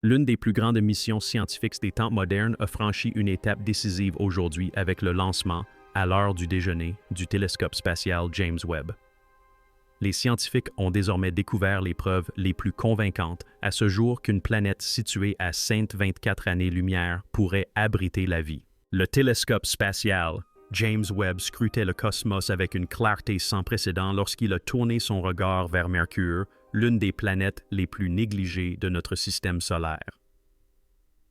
L'une des plus grandes missions scientifiques des temps modernes a franchi une étape décisive aujourd'hui avec le lancement, à l'heure du déjeuner, du télescope spatial James Webb. Les scientifiques ont désormais découvert les preuves les plus convaincantes à ce jour qu'une planète située à 124 années-lumière pourrait abriter la vie. Le télescope spatial James Webb scrutait le cosmos avec une clarté sans précédent lorsqu'il a tourné son regard vers Mercure, l'une des planètes les plus négligées de notre système solaire.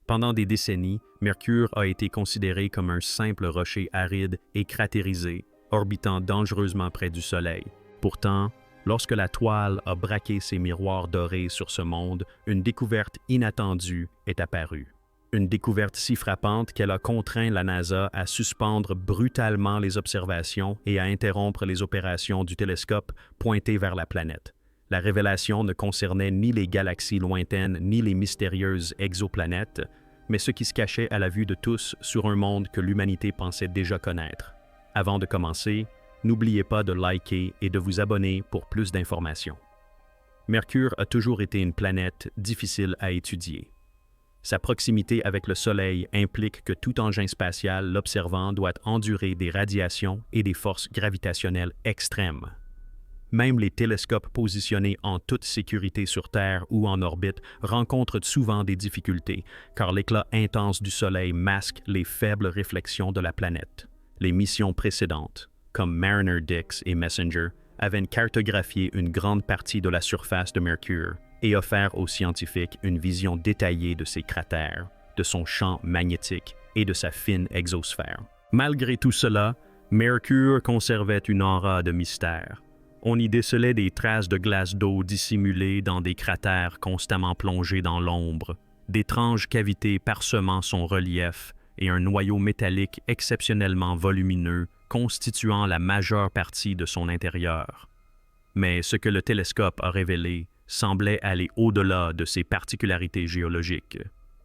Pendant des décennies, Mercure a été considéré comme un simple rocher aride et cratérisé, orbitant dangereusement près du Soleil. Pourtant, lorsque la toile a braqué ses miroirs dorés sur ce monde, une découverte inattendue est apparue. Une découverte si frappante qu'elle a contraint la NASA à suspendre brutalement les observations et à interrompre les opérations du télescope pointé vers la planète. La révélation ne concernait ni les galaxies lointaines ni les mystérieuses exoplanètes, mais ce qui se cachait à la vue de tous sur un monde que l'humanité pensait déjà connaître. Avant de commencer, n'oubliez pas de liker et de vous abonner pour plus d'informations. Mercure a toujours été une planète difficile à étudier. Sa proximité avec le Soleil implique que tout engin spatial l'observant doit endurer des radiations et des forces gravitationnelles extrêmes. Même les télescopes positionnés en toute sécurité sur Terre ou en orbite rencontrent souvent des difficultés, car l'éclat intense du Soleil masque les faibles réflexions de la planète. Les missions précédentes, comme Mariner Dix et Messenger, avaient cartographié une grande partie de la surface de Mercure et offert aux scientifiques une vision détaillée de ses cratères, de son champ magnétique et de sa fine exosphère. Malgré tout cela, Mercure conservait une aura de mystère. On y décelait des traces de glace d'eau dissimulées dans des cratères constamment plongés dans l'ombre, d'étranges cavités parsemant son relief et un noyau métallique exceptionnellement volumineux constituant la majeure partie de son intérieur. Mais ce que le télescope a révélé semblait aller au-delà de ses particularités géologiques.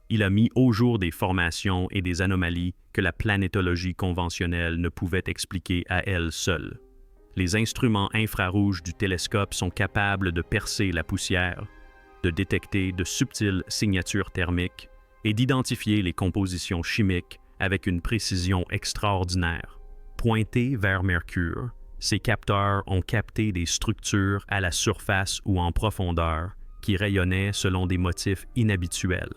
Il a mis au jour des formations et des anomalies que la planétologie conventionnelle ne pouvait expliquer à elle seule. Les instruments infrarouges du télescope sont capables de percer la poussière, de détecter de subtiles signatures thermiques et d'identifier les compositions chimiques avec une précision extraordinaire. Pointés vers Mercure, ces capteurs ont capté des structures à la surface ou en profondeur qui rayonnaient selon des motifs inhabituels.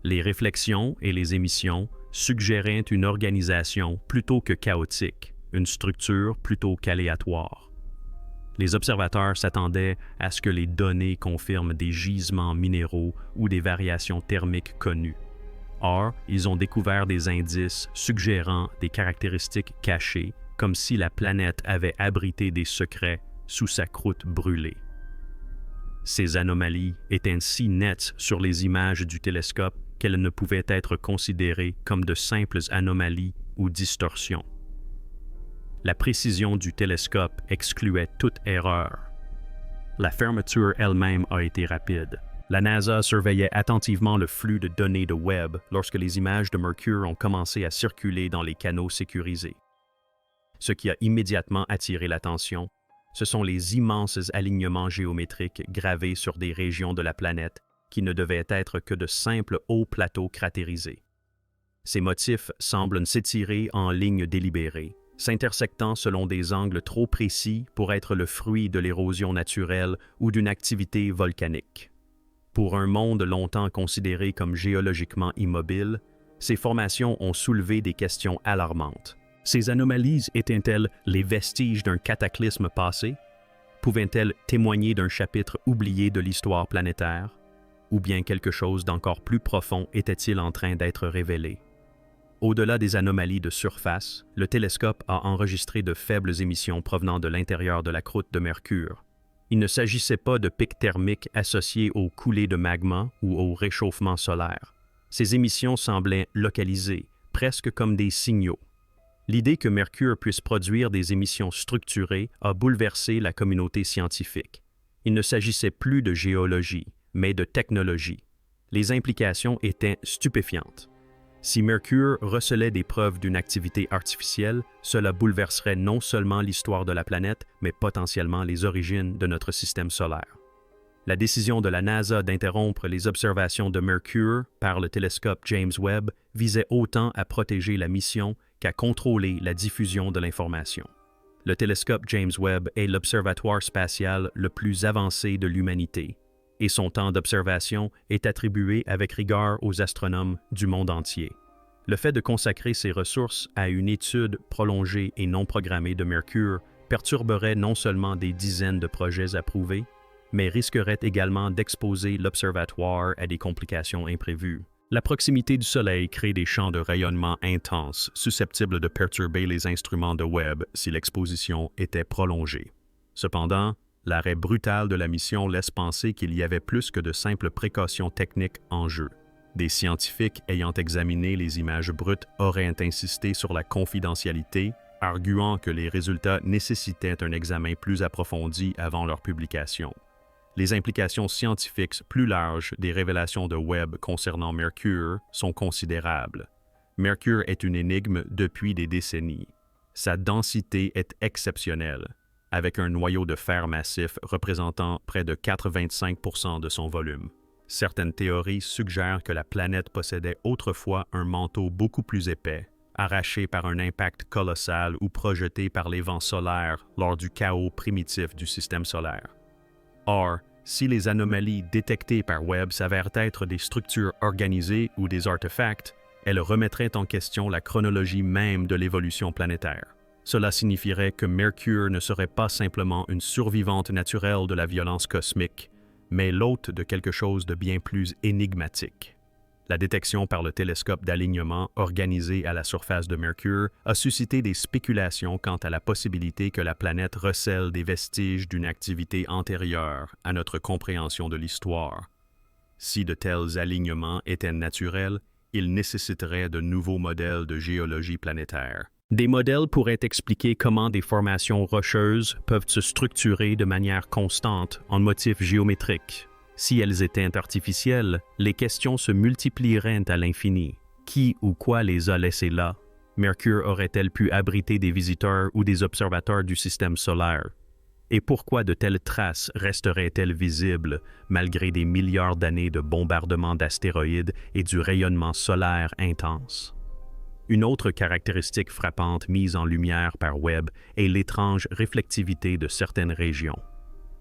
Les réflexions et les émissions suggéraient une organisation plutôt que chaotique, une structure plutôt qu'aléatoire. Les observateurs s'attendaient à ce que les données confirment des gisements minéraux ou des variations thermiques connues. Or, ils ont découvert des indices suggérant des caractéristiques cachées, comme si la planète avait abrité des secrets sous sa croûte brûlée. Ces anomalies étaient si nettes sur les images du télescope qu'elles ne pouvaient être considérées comme de simples anomalies ou distorsions. La précision du télescope excluait toute erreur. La fermeture elle-même a été rapide. La NASA surveillait attentivement le flux de données de Webb lorsque les images de Mercure ont commencé à circuler dans les canaux sécurisés. Ce qui a immédiatement attiré l'attention, ce sont les immenses alignements géométriques gravés sur des régions de la planète qui ne devaient être que de simples hauts plateaux cratérisés. Ces motifs semblent s'étirer en lignes délibérées, s'intersectant selon des angles trop précis pour être le fruit de l'érosion naturelle ou d'une activité volcanique. Pour un monde longtemps considéré comme géologiquement immobile, ces formations ont soulevé des questions alarmantes. Ces anomalies étaient-elles les vestiges d'un cataclysme passé? Pouvaient-elles témoigner d'un chapitre oublié de l'histoire planétaire? Ou bien quelque chose d'encore plus profond était-il en train d'être révélé? Au-delà des anomalies de surface, le télescope a enregistré de faibles émissions provenant de l'intérieur de la croûte de Mercure. Il ne s'agissait pas de pics thermiques associés aux coulées de magma ou au réchauffement solaire. Ces émissions semblaient localisées, presque comme des signaux. L'idée que Mercure puisse produire des émissions structurées a bouleversé la communauté scientifique. Il ne s'agissait plus de géologie, mais de technologie. Les implications étaient stupéfiantes. Si Mercure recelait des preuves d'une activité artificielle, cela bouleverserait non seulement l'histoire de la planète, mais potentiellement les origines de notre système solaire. La décision de la NASA d'interrompre les observations de Mercure par le télescope James Webb visait autant à protéger la mission qu'à contrôler la diffusion de l'information. Le télescope James Webb est l'observatoire spatial le plus avancé de l'humanité, et son temps d'observation est attribué avec rigueur aux astronomes du monde entier. Le fait de consacrer ses ressources à une étude prolongée et non programmée de Mercure perturberait non seulement des dizaines de projets approuvés, mais risquerait également d'exposer l'observatoire à des complications imprévues. La proximité du Soleil crée des champs de rayonnement intenses, susceptibles de perturber les instruments de Webb si l'exposition était prolongée. Cependant, l'arrêt brutal de la mission laisse penser qu'il y avait plus que de simples précautions techniques en jeu. Des scientifiques ayant examiné les images brutes auraient insisté sur la confidentialité, arguant que les résultats nécessitaient un examen plus approfondi avant leur publication. Les implications scientifiques plus larges des révélations de Webb concernant Mercure sont considérables. Mercure est une énigme depuis des décennies. Sa densité est exceptionnelle, avec un noyau de fer massif représentant près de 85% de son volume. Certaines théories suggèrent que la planète possédait autrefois un manteau beaucoup plus épais, arraché par un impact colossal ou projeté par les vents solaires lors du chaos primitif du système solaire. Or, si les anomalies détectées par Webb s'avèrent être des structures organisées ou des artefacts, elles remettraient en question la chronologie même de l'évolution planétaire. Cela signifierait que Mercure ne serait pas simplement une survivante naturelle de la violence cosmique, mais l'hôte de quelque chose de bien plus énigmatique. La détection par le télescope d'alignement organisé à la surface de Mercure a suscité des spéculations quant à la possibilité que la planète recèle des vestiges d'une activité antérieure à notre compréhension de l'histoire. Si de tels alignements étaient naturels, ils nécessiteraient de nouveaux modèles de géologie planétaire. Des modèles pourraient expliquer comment des formations rocheuses peuvent se structurer de manière constante en motifs géométriques. Si elles étaient artificielles, les questions se multiplieraient à l'infini. Qui ou quoi les a laissées là? Mercure aurait-elle pu abriter des visiteurs ou des observateurs du système solaire? Et pourquoi de telles traces resteraient-elles visibles malgré des milliards d'années de bombardements d'astéroïdes et du rayonnement solaire intense? Une autre caractéristique frappante mise en lumière par Webb est l'étrange réflectivité de certaines régions.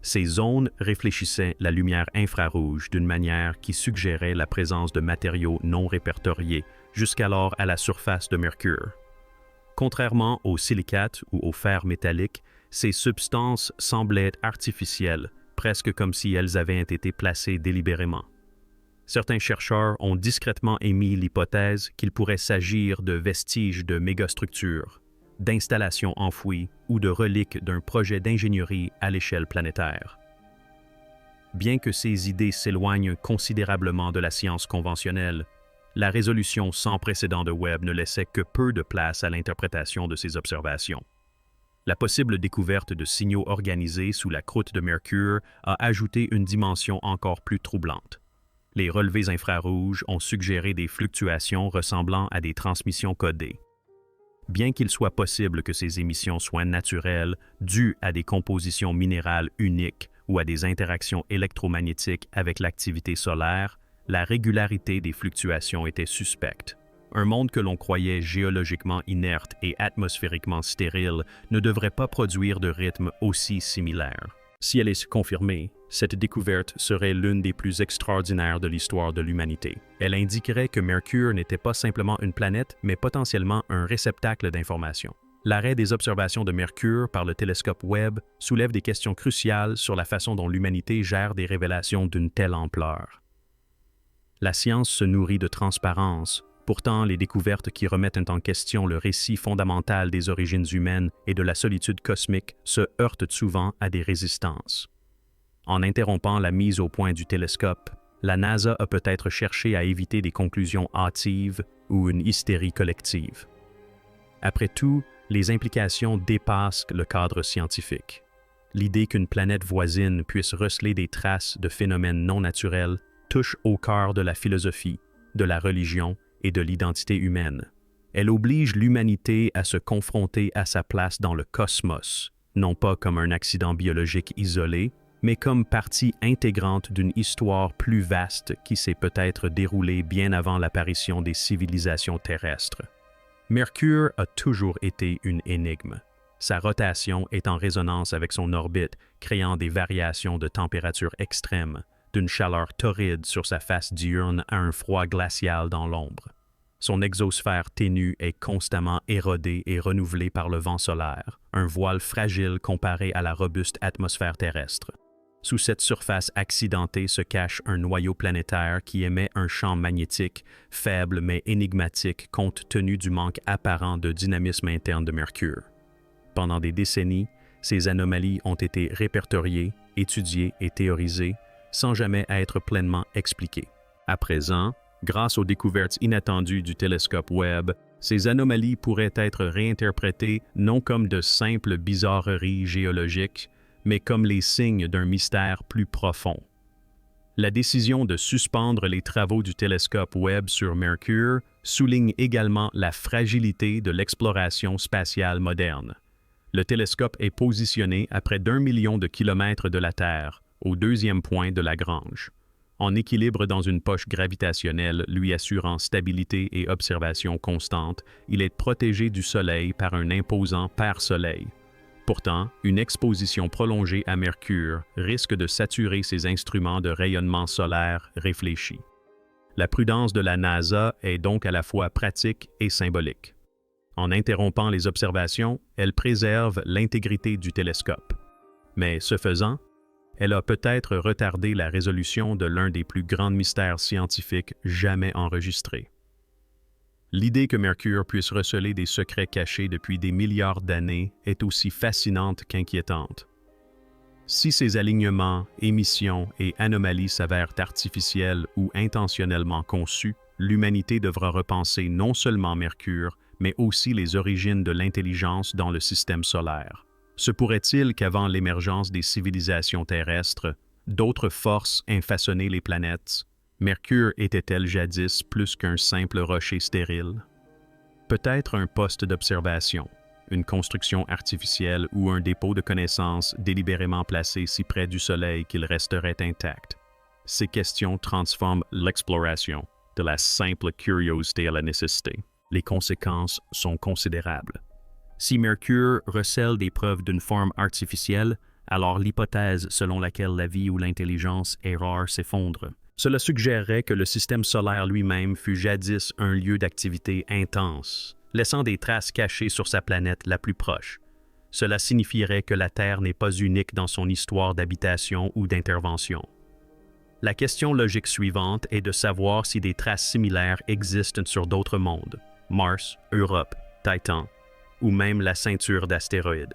Ces zones réfléchissaient la lumière infrarouge d'une manière qui suggérait la présence de matériaux non répertoriés jusqu'alors à la surface de Mercure. Contrairement aux silicates ou aux fers métalliques, ces substances semblaient artificielles, presque comme si elles avaient été placées délibérément. Certains chercheurs ont discrètement émis l'hypothèse qu'il pourrait s'agir de vestiges de mégastructures, d'installations enfouies ou de reliques d'un projet d'ingénierie à l'échelle planétaire. Bien que ces idées s'éloignent considérablement de la science conventionnelle, la résolution sans précédent de Webb ne laissait que peu de place à l'interprétation de ces observations. La possible découverte de signaux organisés sous la croûte de Mercure a ajouté une dimension encore plus troublante. Les relevés infrarouges ont suggéré des fluctuations ressemblant à des transmissions codées. Bien qu'il soit possible que ces émissions soient naturelles, dues à des compositions minérales uniques ou à des interactions électromagnétiques avec l'activité solaire, la régularité des fluctuations était suspecte. Un monde que l'on croyait géologiquement inerte et atmosphériquement stérile ne devrait pas produire de rythme aussi similaire. Si elle est confirmée, cette découverte serait l'une des plus extraordinaires de l'histoire de l'humanité. Elle indiquerait que Mercure n'était pas simplement une planète, mais potentiellement un réceptacle d'informations. L'arrêt des observations de Mercure par le télescope Webb soulève des questions cruciales sur la façon dont l'humanité gère des révélations d'une telle ampleur. La science se nourrit de transparence. Pourtant, les découvertes qui remettent en question le récit fondamental des origines humaines et de la solitude cosmique se heurtent souvent à des résistances. En interrompant la mise au point du télescope, la NASA a peut-être cherché à éviter des conclusions hâtives ou une hystérie collective. Après tout, les implications dépassent le cadre scientifique. L'idée qu'une planète voisine puisse receler des traces de phénomènes non naturels touche au cœur de la philosophie, de la religion et de l'identité humaine. Elle oblige l'humanité à se confronter à sa place dans le cosmos, non pas comme un accident biologique isolé, mais comme partie intégrante d'une histoire plus vaste qui s'est peut-être déroulée bien avant l'apparition des civilisations terrestres. Mercure a toujours été une énigme. Sa rotation est en résonance avec son orbite, créant des variations de température extrêmes, d'une chaleur torride sur sa face diurne à un froid glacial dans l'ombre. Son exosphère ténue est constamment érodée et renouvelée par le vent solaire, un voile fragile comparé à la robuste atmosphère terrestre. Sous cette surface accidentée se cache un noyau planétaire qui émet un champ magnétique, faible mais énigmatique compte tenu du manque apparent de dynamisme interne de Mercure. Pendant des décennies, ces anomalies ont été répertoriées, étudiées et théorisées, sans jamais être pleinement expliquées. À présent, grâce aux découvertes inattendues du télescope Webb, ces anomalies pourraient être réinterprétées non comme de simples bizarreries géologiques, mais comme les signes d'un mystère plus profond. La décision de suspendre les travaux du télescope Webb sur Mercure souligne également la fragilité de l'exploration spatiale moderne. Le télescope est positionné à près d'1 million de kilomètres de la Terre, au deuxième point de Lagrange, en équilibre dans une poche gravitationnelle lui assurant stabilité et observation constante. Il est protégé du Soleil par un imposant pare-soleil. Pourtant, une exposition prolongée à Mercure risque de saturer ses instruments de rayonnement solaire réfléchi. La prudence de la NASA est donc à la fois pratique et symbolique. En interrompant les observations, elle préserve l'intégrité du télescope. Mais ce faisant, elle a peut-être retardé la résolution de l'un des plus grands mystères scientifiques jamais enregistrés. L'idée que Mercure puisse receler des secrets cachés depuis des milliards d'années est aussi fascinante qu'inquiétante. Si ces alignements, émissions et anomalies s'avèrent artificiels ou intentionnellement conçus, l'humanité devra repenser non seulement Mercure, mais aussi les origines de l'intelligence dans le système solaire. Se pourrait-il qu'avant l'émergence des civilisations terrestres, d'autres forces aient façonné les planètes? Mercure était-elle jadis plus qu'un simple rocher stérile? Peut-être un poste d'observation, une construction artificielle ou un dépôt de connaissances délibérément placé si près du Soleil qu'il resterait intact. Ces questions transforment l'exploration de la simple curiosité à la nécessité. Les conséquences sont considérables. Si Mercure recèle des preuves d'une forme artificielle, alors l'hypothèse selon laquelle la vie ou l'intelligence est rare s'effondre. Cela suggérerait que le système solaire lui-même fut jadis un lieu d'activité intense, laissant des traces cachées sur sa planète la plus proche. Cela signifierait que la Terre n'est pas unique dans son histoire d'habitation ou d'intervention. La question logique suivante est de savoir si des traces similaires existent sur d'autres mondes, Mars, Europe, Titan, ou même la ceinture d'astéroïdes.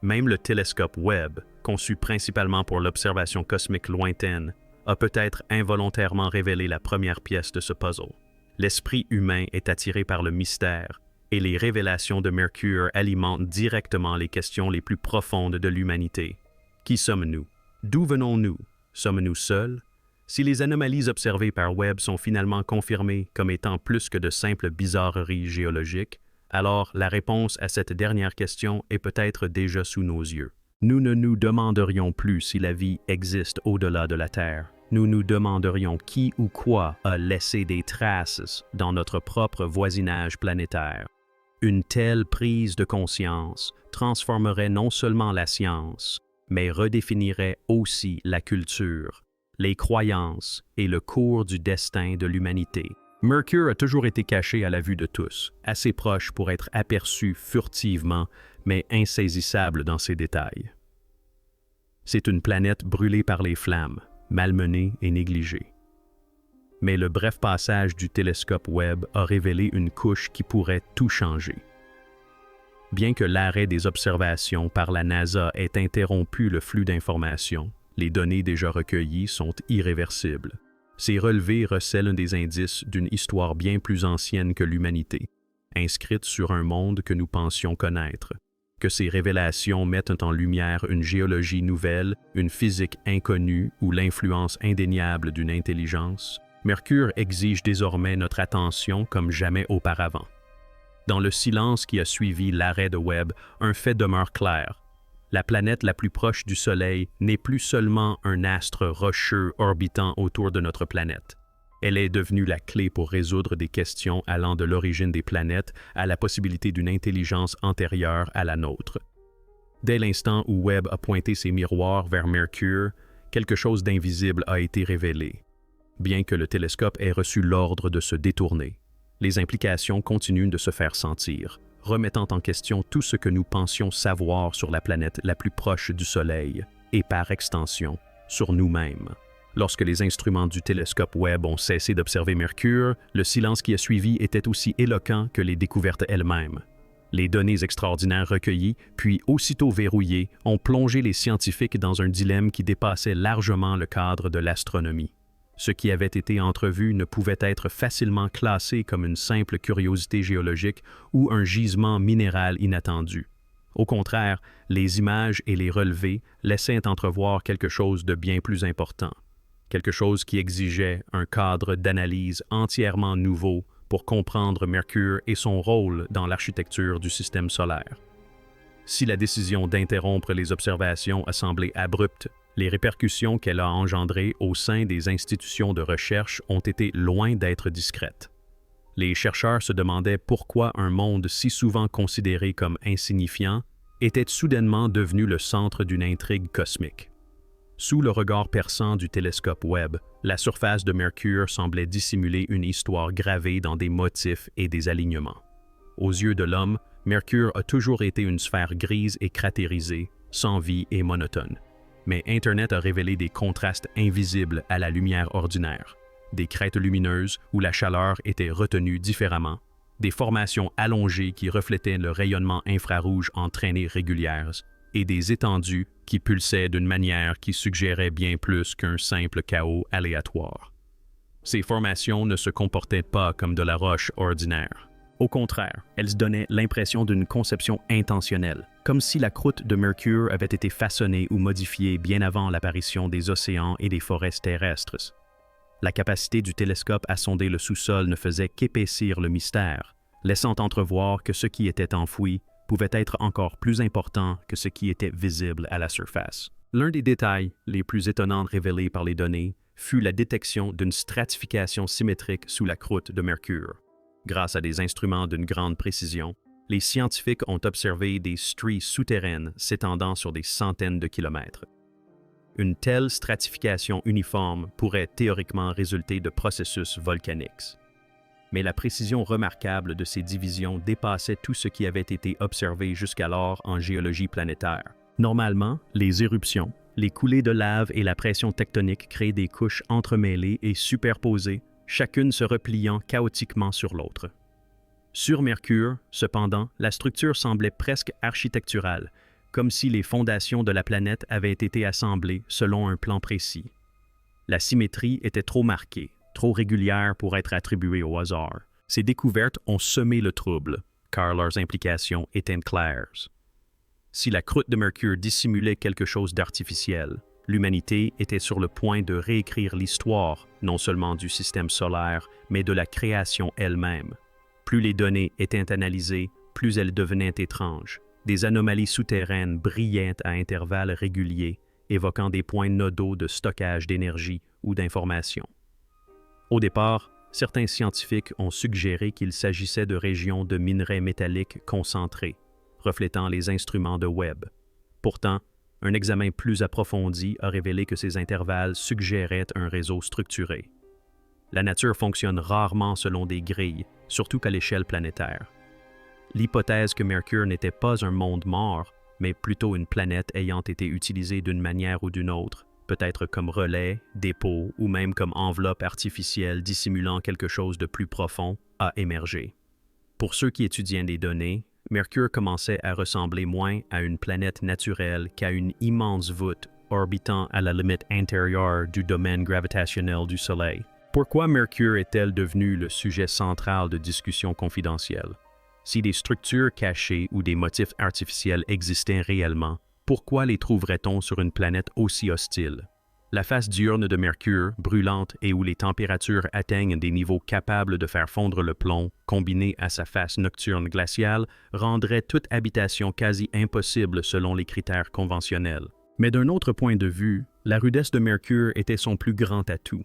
Même le télescope Webb, conçu principalement pour l'observation cosmique lointaine, a peut-être involontairement révélé la première pièce de ce puzzle. L'esprit humain est attiré par le mystère, et les révélations de Mercure alimentent directement les questions les plus profondes de l'humanité. Qui sommes-nous? D'où venons-nous? Sommes-nous seuls? Si les anomalies observées par Webb sont finalement confirmées comme étant plus que de simples bizarreries géologiques, alors la réponse à cette dernière question est peut-être déjà sous nos yeux. Nous ne nous demanderions plus si la vie existe au-delà de la Terre. Nous nous demanderions qui ou quoi a laissé des traces dans notre propre voisinage planétaire. Une telle prise de conscience transformerait non seulement la science, mais redéfinirait aussi la culture, les croyances et le cours du destin de l'humanité. Mercure a toujours été caché à la vue de tous, assez proche pour être aperçu furtivement, mais insaisissable dans ses détails. C'est une planète brûlée par les flammes, malmenée et négligée. Mais le bref passage du télescope Webb a révélé une couche qui pourrait tout changer. Bien que l'arrêt des observations par la NASA ait interrompu le flux d'informations, les données déjà recueillies sont irréversibles. Ces relevés recèlent des indices d'une histoire bien plus ancienne que l'humanité, inscrite sur un monde que nous pensions connaître. Que ces révélations mettent en lumière une géologie nouvelle, une physique inconnue ou l'influence indéniable d'une intelligence, Mercure exige désormais notre attention comme jamais auparavant. Dans le silence qui a suivi l'arrêt de Webb, un fait demeure clair. La planète la plus proche du Soleil n'est plus seulement un astre rocheux orbitant autour de notre planète. Elle est devenue la clé pour résoudre des questions allant de l'origine des planètes à la possibilité d'une intelligence antérieure à la nôtre. Dès l'instant où Webb a pointé ses miroirs vers Mercure, quelque chose d'invisible a été révélé. Bien que le télescope ait reçu l'ordre de se détourner, les implications continuent de se faire sentir, remettant en question tout ce que nous pensions savoir sur la planète la plus proche du Soleil et, par extension, sur nous-mêmes. Lorsque les instruments du télescope Webb ont cessé d'observer Mercure, le silence qui a suivi était aussi éloquent que les découvertes elles-mêmes. Les données extraordinaires recueillies, puis aussitôt verrouillées, ont plongé les scientifiques dans un dilemme qui dépassait largement le cadre de l'astronomie. Ce qui avait été entrevu ne pouvait être facilement classé comme une simple curiosité géologique ou un gisement minéral inattendu. Au contraire, les images et les relevés laissaient entrevoir quelque chose de bien plus important, quelque chose qui exigeait un cadre d'analyse entièrement nouveau pour comprendre Mercure et son rôle dans l'architecture du système solaire. Si la décision d'interrompre les observations a semblé abrupte, les répercussions qu'elle a engendrées au sein des institutions de recherche ont été loin d'être discrètes. Les chercheurs se demandaient pourquoi un monde si souvent considéré comme insignifiant était soudainement devenu le centre d'une intrigue cosmique. Sous le regard perçant du télescope Webb, la surface de Mercure semblait dissimuler une histoire gravée dans des motifs et des alignements. Aux yeux de l'homme, Mercure a toujours été une sphère grise et cratérisée, sans vie et monotone. Mais Internet a révélé des contrastes invisibles à la lumière ordinaire, des crêtes lumineuses où la chaleur était retenue différemment, des formations allongées qui reflétaient le rayonnement infrarouge en traînées régulières, et des étendues qui pulsaient d'une manière qui suggérait bien plus qu'un simple chaos aléatoire. Ces formations ne se comportaient pas comme de la roche ordinaire. Au contraire, elles donnaient l'impression d'une conception intentionnelle, comme si la croûte de Mercure avait été façonnée ou modifiée bien avant l'apparition des océans et des forêts terrestres. La capacité du télescope à sonder le sous-sol ne faisait qu'épaissir le mystère, laissant entrevoir que ce qui était enfoui pouvait être encore plus important que ce qui était visible à la surface. L'un des détails les plus étonnants révélés par les données fut la détection d'une stratification symétrique sous la croûte de Mercure. Grâce à des instruments d'une grande précision, les scientifiques ont observé des stries souterraines s'étendant sur des centaines de kilomètres. Une telle stratification uniforme pourrait théoriquement résulter de processus volcaniques. Mais la précision remarquable de ces divisions dépassait tout ce qui avait été observé jusqu'alors en géologie planétaire. Normalement, les éruptions, les coulées de lave et la pression tectonique créent des couches entremêlées et superposées, chacune se repliant chaotiquement sur l'autre. Sur Mercure, cependant, la structure semblait presque architecturale, comme si les fondations de la planète avaient été assemblées selon un plan précis. La symétrie était trop marquée, trop régulière pour être attribuée au hasard. Ces découvertes ont semé le trouble, car leurs implications étaient claires. Si la croûte de Mercure dissimulait quelque chose d'artificiel, l'humanité était sur le point de réécrire l'histoire, non seulement du système solaire, mais de la création elle-même. Plus les données étaient analysées, plus elles devenaient étranges. Des anomalies souterraines brillaient à intervalles réguliers, évoquant des points nodaux de stockage d'énergie ou d'information. Au départ, certains scientifiques ont suggéré qu'il s'agissait de régions de minerais métalliques concentrés, reflétant les instruments de Webb. Pourtant, un examen plus approfondi a révélé que ces intervalles suggéraient un réseau structuré. La nature fonctionne rarement selon des grilles, surtout qu'à l'échelle planétaire. L'hypothèse que Mercure n'était pas un monde mort, mais plutôt une planète ayant été utilisée d'une manière ou d'une autre, peut-être comme relais, dépôt ou même comme enveloppe artificielle dissimulant quelque chose de plus profond, a émergé. Pour ceux qui étudiaient les données, Mercure commençait à ressembler moins à une planète naturelle qu'à une immense voûte orbitant à la limite intérieure du domaine gravitationnel du Soleil. Pourquoi Mercure est-elle devenue le sujet central de discussions confidentielles? Si des structures cachées ou des motifs artificiels existaient réellement, pourquoi les trouverait-on sur une planète aussi hostile? La face diurne de Mercure, brûlante et où les températures atteignent des niveaux capables de faire fondre le plomb, combiné à sa face nocturne glaciale, rendrait toute habitation quasi impossible selon les critères conventionnels. Mais d'un autre point de vue, la rudesse de Mercure était son plus grand atout.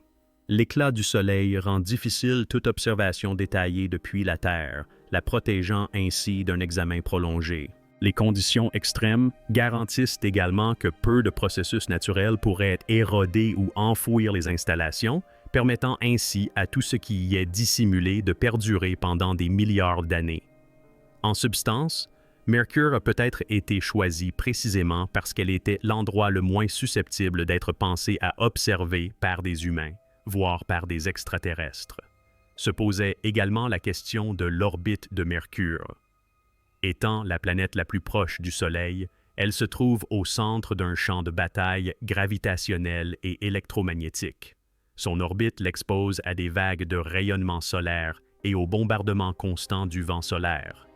L'éclat du Soleil rend difficile toute observation détaillée depuis la Terre, la protégeant ainsi d'un examen prolongé. Les conditions extrêmes garantissent également que peu de processus naturels pourraient éroder ou enfouir les installations, permettant ainsi à tout ce qui y est dissimulé de perdurer pendant des milliards d'années. En substance, Mercure a peut-être été choisie précisément parce qu'elle était l'endroit le moins susceptible d'être pensé à observer par des humains, voire par des extraterrestres. Se posait également la question de l'orbite de Mercure. Étant la planète la plus proche du Soleil, elle se trouve au centre d'un champ de bataille gravitationnel et électromagnétique. Son orbite l'expose à des vagues de rayonnement solaire et au bombardement constant du vent solaire.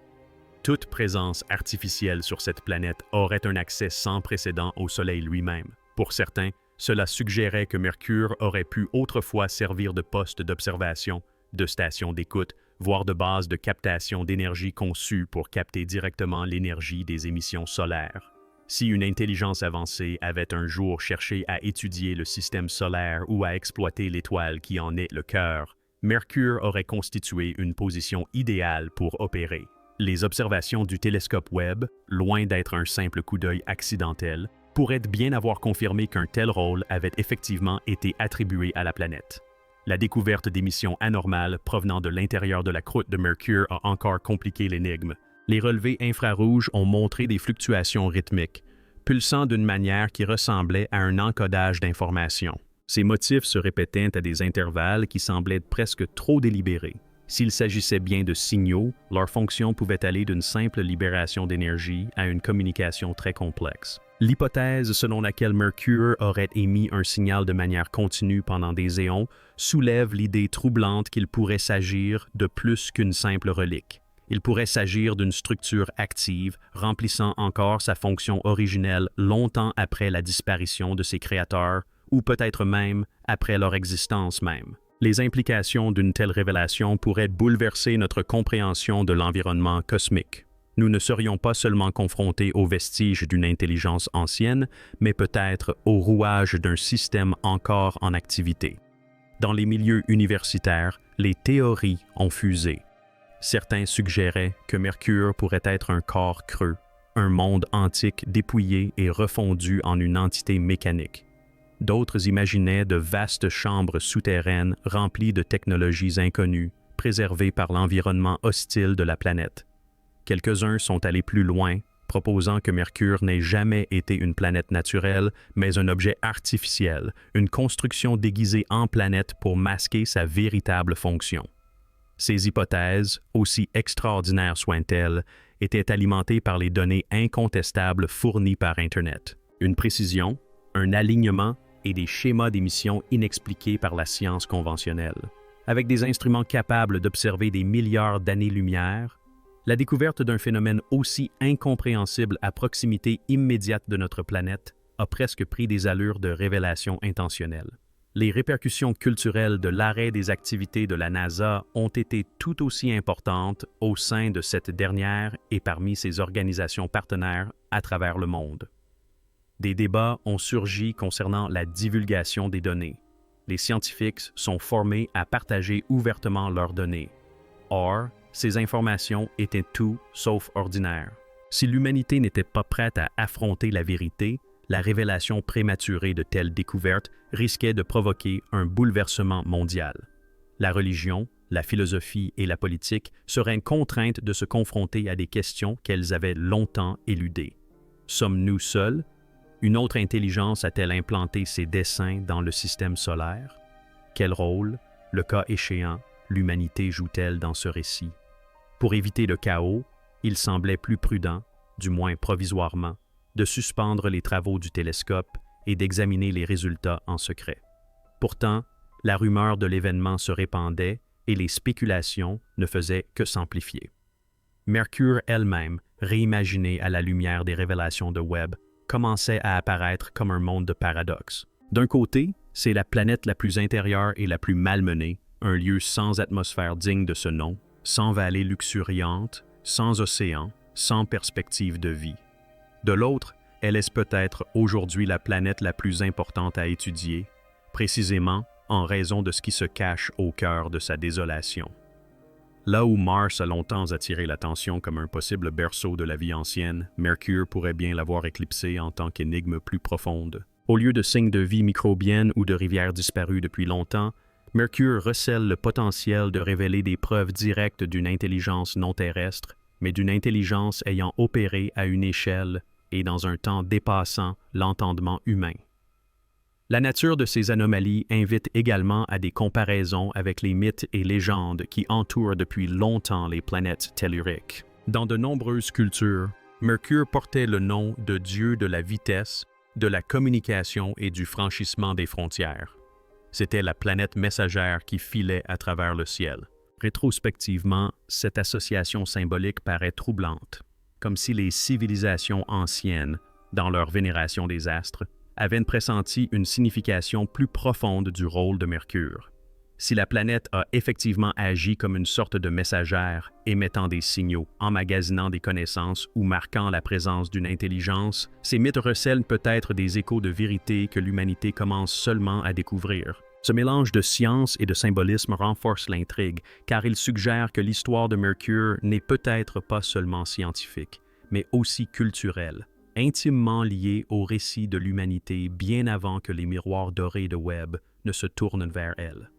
Toute présence artificielle sur cette planète aurait un accès sans précédent au Soleil lui-même. Pour certains, cela suggérait que Mercure aurait pu autrefois servir de poste d'observation, de station d'écoute, voire de base de captation d'énergie conçue pour capter directement l'énergie des émissions solaires. Si une intelligence avancée avait un jour cherché à étudier le système solaire ou à exploiter l'étoile qui en est le cœur, Mercure aurait constitué une position idéale pour opérer. Les observations du télescope Webb, loin d'être un simple coup d'œil accidentel, pourraient bien avoir confirmé qu'un tel rôle avait effectivement été attribué à la planète. La découverte d'émissions anormales provenant de l'intérieur de la croûte de Mercure a encore compliqué l'énigme. Les relevés infrarouges ont montré des fluctuations rythmiques, pulsant d'une manière qui ressemblait à un encodage d'informations. Ces motifs se répétaient à des intervalles qui semblaient presque trop délibérés. S'il s'agissait bien de signaux, leur fonction pouvait aller d'une simple libération d'énergie à une communication très complexe. L'hypothèse selon laquelle Mercure aurait émis un signal de manière continue pendant des éons soulève l'idée troublante qu'il pourrait s'agir de plus qu'une simple relique. Il pourrait s'agir d'une structure active, remplissant encore sa fonction originelle longtemps après la disparition de ses créateurs, ou peut-être même après leur existence même. Les implications d'une telle révélation pourraient bouleverser notre compréhension de l'environnement cosmique. Nous ne serions pas seulement confrontés aux vestiges d'une intelligence ancienne, mais peut-être au rouage d'un système encore en activité. Dans les milieux universitaires, les théories ont fusé. Certains suggéraient que Mercure pourrait être un corps creux, un monde antique dépouillé et refondu en une entité mécanique. D'autres imaginaient de vastes chambres souterraines remplies de technologies inconnues, préservées par l'environnement hostile de la planète. Quelques-uns sont allés plus loin, proposant que Mercure n'ait jamais été une planète naturelle, mais un objet artificiel, une construction déguisée en planète pour masquer sa véritable fonction. Ces hypothèses, aussi extraordinaires soient-elles, étaient alimentées par les données incontestables fournies par Internet. Une précision, un alignement et des schémas d'émission inexpliqués par la science conventionnelle. Avec des instruments capables d'observer des milliards d'années-lumière, la découverte d'un phénomène aussi incompréhensible à proximité immédiate de notre planète a presque pris des allures de révélation intentionnelle. Les répercussions culturelles de l'arrêt des activités de la NASA ont été tout aussi importantes au sein de cette dernière et parmi ses organisations partenaires à travers le monde. Des débats ont surgi concernant la divulgation des données. Les scientifiques sont formés à partager ouvertement leurs données. Or, ces informations étaient tout sauf ordinaires. Si l'humanité n'était pas prête à affronter la vérité, la révélation prématurée de telles découvertes risquait de provoquer un bouleversement mondial. La religion, la philosophie et la politique seraient contraintes de se confronter à des questions qu'elles avaient longtemps éludées. Sommes-nous seuls? Une autre intelligence a-t-elle implanté ses desseins dans le système solaire? Quel rôle, le cas échéant, l'humanité joue-t-elle dans ce récit? Pour éviter le chaos, il semblait plus prudent, du moins provisoirement, de suspendre les travaux du télescope et d'examiner les résultats en secret. Pourtant, la rumeur de l'événement se répandait et les spéculations ne faisaient que s'amplifier. Mercure elle-même, réimaginée à la lumière des révélations de Webb, commençait à apparaître comme un monde de paradoxes. D'un côté, c'est la planète la plus intérieure et la plus malmenée, un lieu sans atmosphère digne de ce nom, sans vallées luxuriantes, sans océan, sans perspective de vie. De l'autre, elle est peut-être aujourd'hui la planète la plus importante à étudier, précisément en raison de ce qui se cache au cœur de sa désolation. Là où Mars a longtemps attiré l'attention comme un possible berceau de la vie ancienne, Mercure pourrait bien l'avoir éclipsé en tant qu'énigme plus profonde. Au lieu de signes de vie microbienne ou de rivières disparues depuis longtemps, Mercure recèle le potentiel de révéler des preuves directes d'une intelligence non terrestre, mais d'une intelligence ayant opéré à une échelle et dans un temps dépassant l'entendement humain. La nature de ces anomalies invite également à des comparaisons avec les mythes et légendes qui entourent depuis longtemps les planètes telluriques. Dans de nombreuses cultures, Mercure portait le nom de dieu de la vitesse, de la communication et du franchissement des frontières. C'était la planète messagère qui filait à travers le ciel. Rétrospectivement, cette association symbolique paraît troublante, comme si les civilisations anciennes, dans leur vénération des astres, avaient pressenti une signification plus profonde du rôle de Mercure. Si la planète a effectivement agi comme une sorte de messagère, émettant des signaux, emmagasinant des connaissances ou marquant la présence d'une intelligence, ces mythes recèlent peut-être des échos de vérité que l'humanité commence seulement à découvrir. Ce mélange de science et de symbolisme renforce l'intrigue, car il suggère que l'histoire de Mercure n'est peut-être pas seulement scientifique, mais aussi culturelle, intimement liée au récit de l'humanité bien avant que les miroirs dorés de Webb ne se tournent vers elle.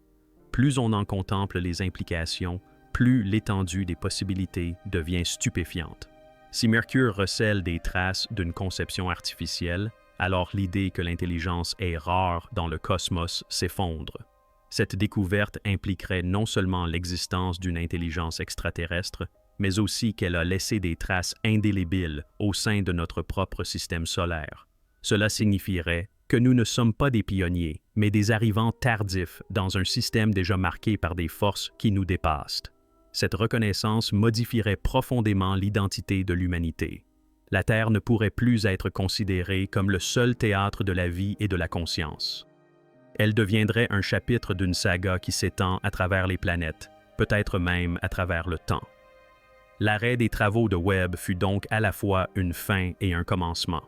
Plus on en contemple les implications, plus l'étendue des possibilités devient stupéfiante. Si Mercure recèle des traces d'une conception artificielle, alors l'idée que l'intelligence est rare dans le cosmos s'effondre. Cette découverte impliquerait non seulement l'existence d'une intelligence extraterrestre, mais aussi qu'elle a laissé des traces indélébiles au sein de notre propre système solaire. Cela signifierait que nous ne sommes pas des pionniers, mais des arrivants tardifs dans un système déjà marqué par des forces qui nous dépassent. Cette reconnaissance modifierait profondément l'identité de l'humanité. La Terre ne pourrait plus être considérée comme le seul théâtre de la vie et de la conscience. Elle deviendrait un chapitre d'une saga qui s'étend à travers les planètes, peut-être même à travers le temps. L'arrêt des travaux de Webb fut donc à la fois une fin et un commencement.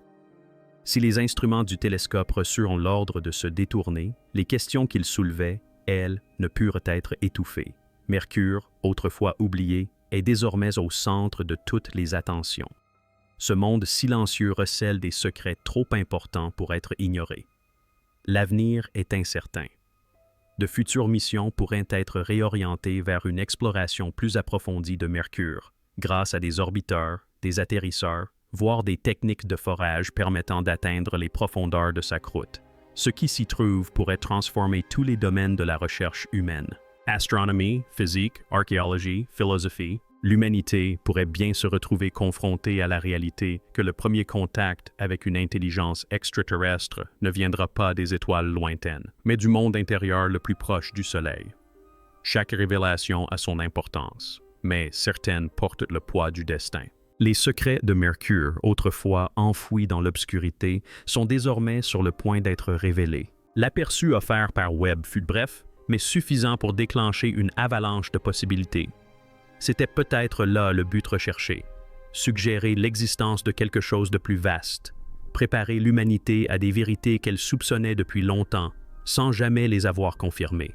Si les instruments du télescope reçurent l'ordre de se détourner, les questions qu'ils soulevaient, elles, ne purent être étouffées. Mercure, autrefois oublié, est désormais au centre de toutes les attentions. Ce monde silencieux recèle des secrets trop importants pour être ignorés. L'avenir est incertain. De futures missions pourraient être réorientées vers une exploration plus approfondie de Mercure, grâce à des orbiteurs, des atterrisseurs, voire des techniques de forage permettant d'atteindre les profondeurs de sa croûte. Ce qui s'y trouve pourrait transformer tous les domaines de la recherche humaine. Astronomie, physique, archéologie, philosophie, l'humanité pourrait bien se retrouver confrontée à la réalité que le premier contact avec une intelligence extraterrestre ne viendra pas des étoiles lointaines, mais du monde intérieur le plus proche du Soleil. Chaque révélation a son importance, mais certaines portent le poids du destin. Les secrets de Mercure, autrefois enfouis dans l'obscurité, sont désormais sur le point d'être révélés. L'aperçu offert par Webb fut bref, mais suffisant pour déclencher une avalanche de possibilités. C'était peut-être là le but recherché, suggérer l'existence de quelque chose de plus vaste, préparer l'humanité à des vérités qu'elle soupçonnait depuis longtemps, sans jamais les avoir confirmées.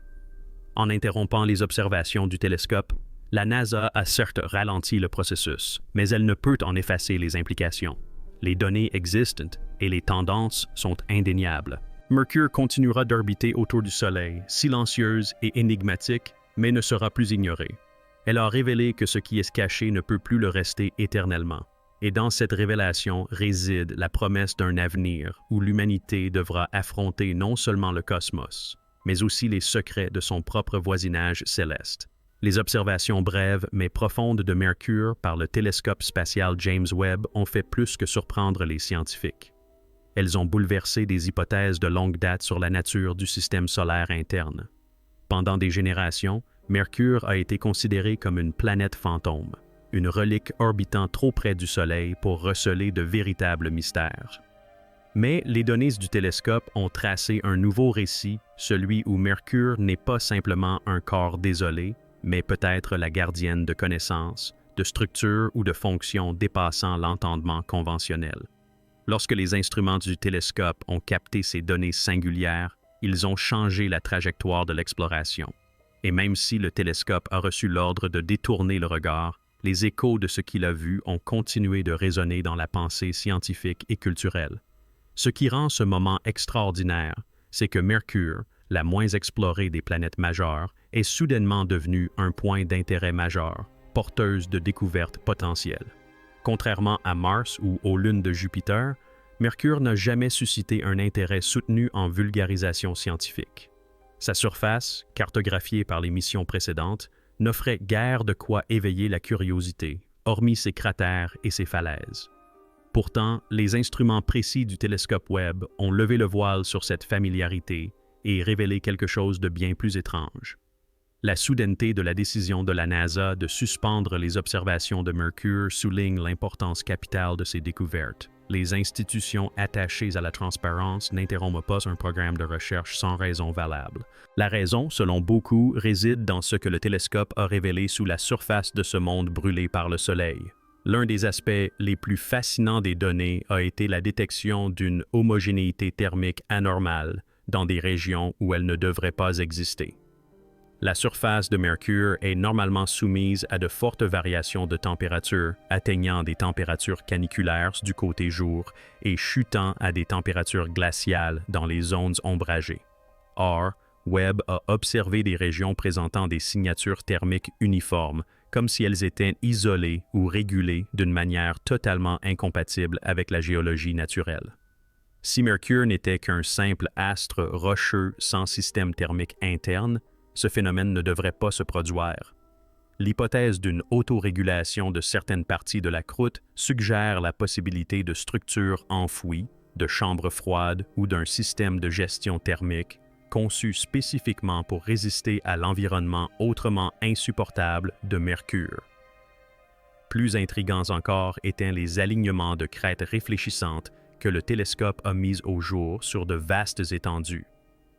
En interrompant les observations du télescope, la NASA a certes ralenti le processus, mais elle ne peut en effacer les implications. Les données existent et les tendances sont indéniables. Mercure continuera d'orbiter autour du Soleil, silencieuse et énigmatique, mais ne sera plus ignorée. Elle a révélé que ce qui est caché ne peut plus le rester éternellement. Et dans cette révélation réside la promesse d'un avenir où l'humanité devra affronter non seulement le cosmos, mais aussi les secrets de son propre voisinage céleste. Les observations brèves mais profondes de Mercure par le télescope spatial James Webb ont fait plus que surprendre les scientifiques. Elles ont bouleversé des hypothèses de longue date sur la nature du système solaire interne. Pendant des générations, Mercure a été considéré comme une planète fantôme, une relique orbitant trop près du Soleil pour receler de véritables mystères. Mais les données du télescope ont tracé un nouveau récit, celui où Mercure n'est pas simplement un corps désolé, mais peut-être la gardienne de connaissances, de structures ou de fonctions dépassant l'entendement conventionnel. Lorsque les instruments du télescope ont capté ces données singulières, ils ont changé la trajectoire de l'exploration. Et même si le télescope a reçu l'ordre de détourner le regard, les échos de ce qu'il a vu ont continué de résonner dans la pensée scientifique et culturelle. Ce qui rend ce moment extraordinaire, c'est que Mercure, la moins explorée des planètes majeures, est soudainement devenue un point d'intérêt majeur, porteuse de découvertes potentielles. Contrairement à Mars ou aux lunes de Jupiter, Mercure n'a jamais suscité un intérêt soutenu en vulgarisation scientifique. Sa surface, cartographiée par les missions précédentes, n'offrait guère de quoi éveiller la curiosité, hormis ses cratères et ses falaises. Pourtant, les instruments précis du télescope Webb ont levé le voile sur cette familiarité et révélé quelque chose de bien plus étrange. La soudaineté de la décision de la NASA de suspendre les observations de Mercure souligne l'importance capitale de ces découvertes. Les institutions attachées à la transparence n'interrompent pas un programme de recherche sans raison valable. La raison, selon beaucoup, réside dans ce que le télescope a révélé sous la surface de ce monde brûlé par le Soleil. L'un des aspects les plus fascinants des données a été la détection d'une homogénéité thermique anormale dans des régions où elle ne devrait pas exister. La surface de Mercure est normalement soumise à de fortes variations de température, atteignant des températures caniculaires du côté jour et chutant à des températures glaciales dans les zones ombragées. Or, Webb a observé des régions présentant des signatures thermiques uniformes, comme si elles étaient isolées ou régulées d'une manière totalement incompatible avec la géologie naturelle. Si Mercure n'était qu'un simple astre rocheux sans système thermique interne, ce phénomène ne devrait pas se produire. L'hypothèse d'une autorégulation de certaines parties de la croûte suggère la possibilité de structures enfouies, de chambres froides ou d'un système de gestion thermique conçu spécifiquement pour résister à l'environnement autrement insupportable de Mercure. Plus intrigants encore étaient les alignements de crêtes réfléchissantes que le télescope a mises au jour sur de vastes étendues.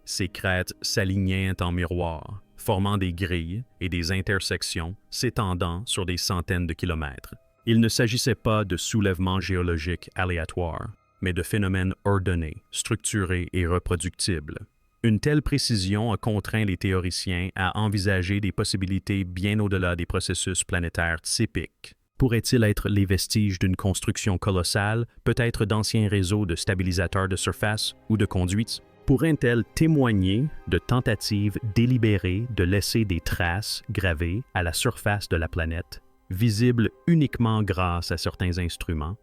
Ces crêtes s'alignaient en miroir, formant des grilles et des intersections s'étendant sur des centaines de kilomètres. Il ne s'agissait pas de soulèvements géologiques aléatoires, mais de phénomènes ordonnés, structurés et reproductibles. Une telle précision a contraint les théoriciens à envisager des possibilités bien au-delà des processus planétaires typiques. Pourraient-ils être les vestiges d'une construction colossale, peut-être d'anciens réseaux de stabilisateurs de surface ou de conduites? Pourraient-elles témoigner de tentatives délibérées de laisser des traces gravées à la surface de la planète, visibles uniquement grâce à certains instruments?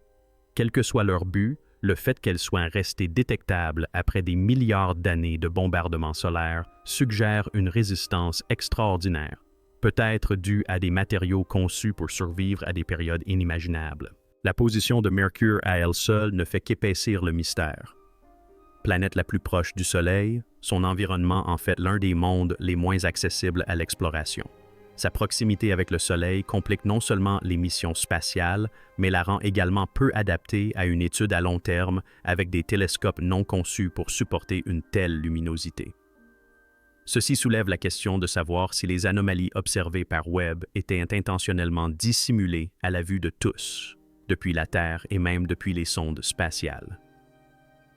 Quel que soit leur but, le fait qu'elles soient restées détectables après des milliards d'années de bombardements solaires suggère une résistance extraordinaire, peut-être due à des matériaux conçus pour survivre à des périodes inimaginables. La position de Mercure à elle seule ne fait qu'épaissir le mystère. Planète la plus proche du Soleil, son environnement en fait l'un des mondes les moins accessibles à l'exploration. Sa proximité avec le Soleil complique non seulement les missions spatiales, mais la rend également peu adaptée à une étude à long terme avec des télescopes non conçus pour supporter une telle luminosité. Ceci soulève la question de savoir si les anomalies observées par Webb étaient intentionnellement dissimulées à la vue de tous, depuis la Terre et même depuis les sondes spatiales.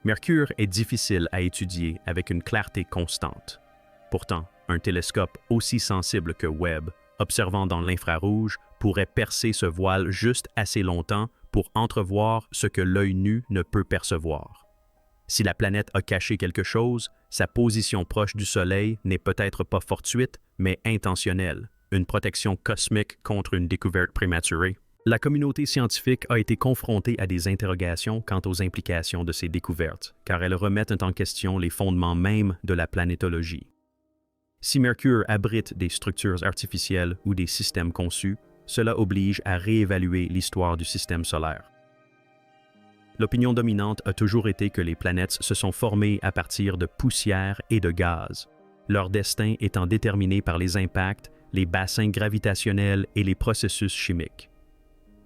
Mercure est difficile à étudier avec une clarté constante. Pourtant, un télescope aussi sensible que Webb, observant dans l'infrarouge, pourrait percer ce voile juste assez longtemps pour entrevoir ce que l'œil nu ne peut percevoir. Si la planète a caché quelque chose, sa position proche du Soleil n'est peut-être pas fortuite, mais intentionnelle, une protection cosmique contre une découverte prématurée. La communauté scientifique a été confrontée à des interrogations quant aux implications de ces découvertes, car elles remettent en question les fondements mêmes de la planétologie. Si Mercure abrite des structures artificielles ou des systèmes conçus, cela oblige à réévaluer l'histoire du système solaire. L'opinion dominante a toujours été que les planètes se sont formées à partir de poussière et de gaz, leur destin étant déterminé par les impacts, les bassins gravitationnels et les processus chimiques.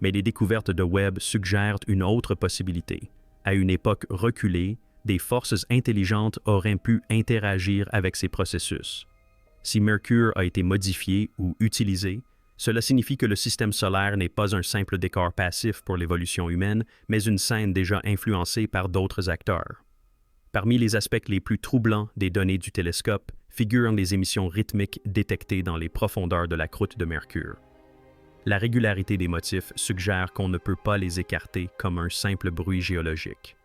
Mais les découvertes de Webb suggèrent une autre possibilité, À une époque reculée, des forces intelligentes auraient pu interagir avec ces processus. Si Mercure a été modifié ou utilisé, cela signifie que le système solaire n'est pas un simple décor passif pour l'évolution humaine, mais une scène déjà influencée par d'autres acteurs. Parmi les aspects les plus troublants des données du télescope figurent les émissions rythmiques détectées dans les profondeurs de la croûte de Mercure. La régularité des motifs suggère qu'on ne peut pas les écarter comme un simple bruit géologique.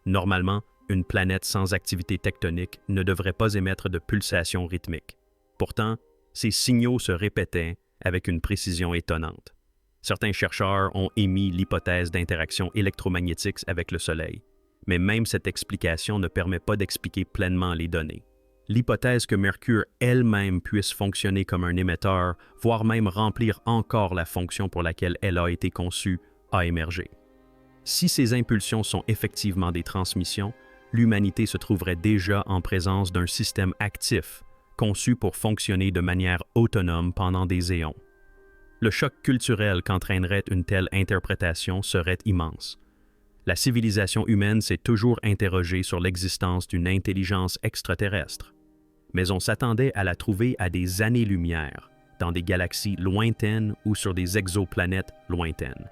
Normalement, une planète sans activité tectonique ne devrait pas émettre de pulsations rythmiques. Pourtant, ces signaux se répétaient avec une précision étonnante. Certains chercheurs ont émis l'hypothèse d'interaction électromagnétique avec le Soleil, mais même cette explication ne permet pas d'expliquer pleinement les données. L'hypothèse que Mercure elle-même puisse fonctionner comme un émetteur, voire même remplir encore la fonction pour laquelle elle a été conçue, a émergé. Si ces impulsions sont effectivement des transmissions, l'humanité se trouverait déjà en présence d'un système actif, conçu pour fonctionner de manière autonome pendant des éons. Le choc culturel qu'entraînerait une telle interprétation serait immense. La civilisation humaine s'est toujours interrogée sur l'existence d'une intelligence extraterrestre, mais on s'attendait à la trouver à des années-lumière, dans des galaxies lointaines ou sur des exoplanètes lointaines.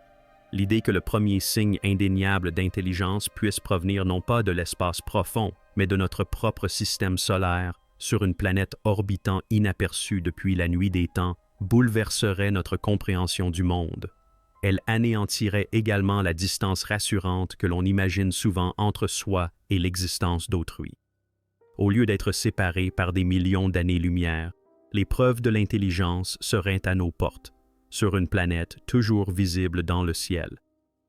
L'idée que le premier signe indéniable d'intelligence puisse provenir non pas de l'espace profond, mais de notre propre système solaire, sur une planète orbitant inaperçue depuis la nuit des temps, bouleverserait notre compréhension du monde. Elle anéantirait également la distance rassurante que l'on imagine souvent entre soi et l'existence d'autrui. Au lieu d'être séparés par des millions d'années-lumière, les preuves de l'intelligence seraient à nos portes, sur une planète toujours visible dans le ciel.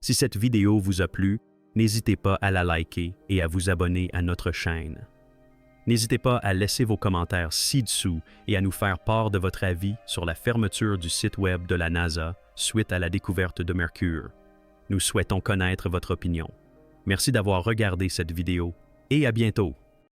Si cette vidéo vous a plu, n'hésitez pas à la liker et à vous abonner à notre chaîne. N'hésitez pas à laisser vos commentaires ci-dessous et à nous faire part de votre avis sur la fermeture du site web de la NASA suite à la découverte de Mercure. Nous souhaitons connaître votre opinion. Merci d'avoir regardé cette vidéo et à bientôt!